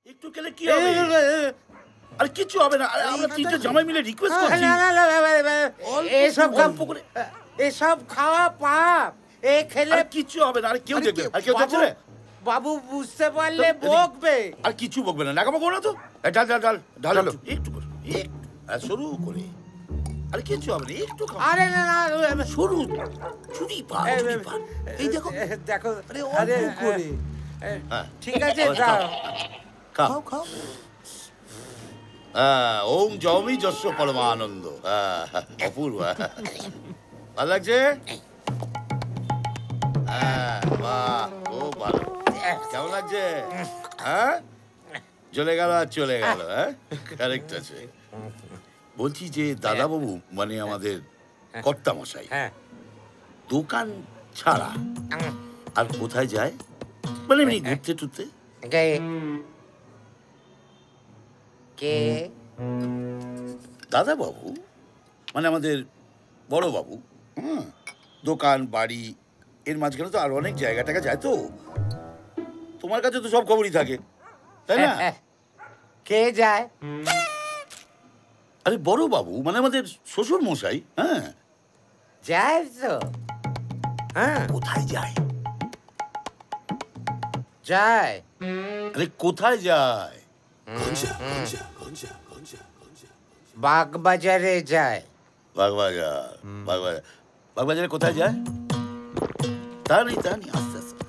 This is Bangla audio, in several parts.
একটু খেলে কি হবে? আরে কিচ্ছু হবে না। আমরা তিনটে জামাই মিলে রিকোয়েস্ট করছি। এসব খাওয়া পাপ। এ খেলে কিচ্ছু হবে না। আরে কেউ দেখবে, আর কেউ দেখবে। বাবু বুঝতে পারলে বকবে। আর কিছু বকবে না, নাকামো করো না তো। ডাল ডাল ডাল ডাল একটু করে, শুরু করে। আরে কিচ্ছু হবে না, একটু খাও। আরে না না শুরু ছুরি পা। এই দেখো দেখো, আরে অল্প করে। ঠিক আছে যাও খাও খাও। ওম জমি যস্য পরমানন্দ। অপূর্ব, ভালো লাগছে? বাহ, খুব ভালো। কেমন লাগছে? হ্যাঁ, চলে গেল আর চলে গেল। হ্যাঁ, কারেক্ট আছে। বলছি যে দাদা বাবু মানে আমাদের কর্তা মশাই দোকান ছাড়া আর কোথায় যায়? মানে এমনি ঘুরতে টুরতে? কে? দাদা বাবু মানে আমাদের বড় বাবু। দোকান বাড়ি এর মাঝখানে তো আরো অনেক জায়গা টাকা যায়। তো তোমার কাছে তো সব খবরই থাকে, তাই না? কে যায়? আরে বড় বাবু মানে আমাদের শ্বশুর মশাই। হ্যাঁ, যায় তো। হ্যাঁ, কোথায় যায়? যায়। আরে কোথায় যায়? বাগবাজারে যায়। বাগবাজার? বাগবাজার, বাগবাজারে কোথায় যায়? তা নেই আস্তে আস্তে।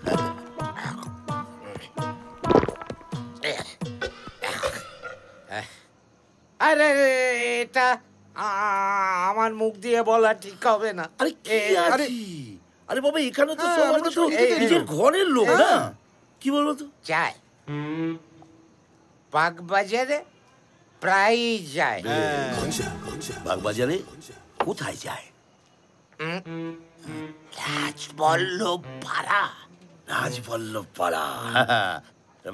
আরে এটা আমার মুখ দিয়ে বলা ঠিক হবে না। আরে কি আছে? আরে বাবা এখানে তো সব আমরা তো নিজের ঘরের লোক না, কি বলবো তো? যায় বাগবাজারে, প্রায়ই যায়। বাগবাজারে কোথায় যায়? রাজবল্লভ পাড়া। রাজবল্লভ পাড়া,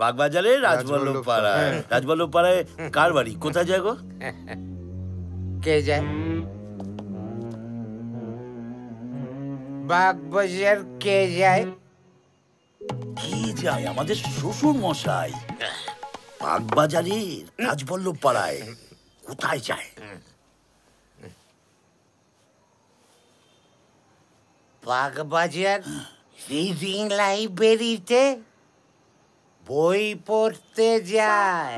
বাগবাজারে রাজবল্লভ পাড়া। রাজবল্লভ পাড়ায় কার বাড়ি? কোথায় যায় গো? কে যায়? বাগবাজার কে যায়? কি যায়? আমাদের শ্বশুর মশাই। বাগবাজারে রাজবল্লভ পাড়ায় কোথায় যায়? বাগবাজার রিডিং লাইব্রেরিতে বই পড়তে যায়।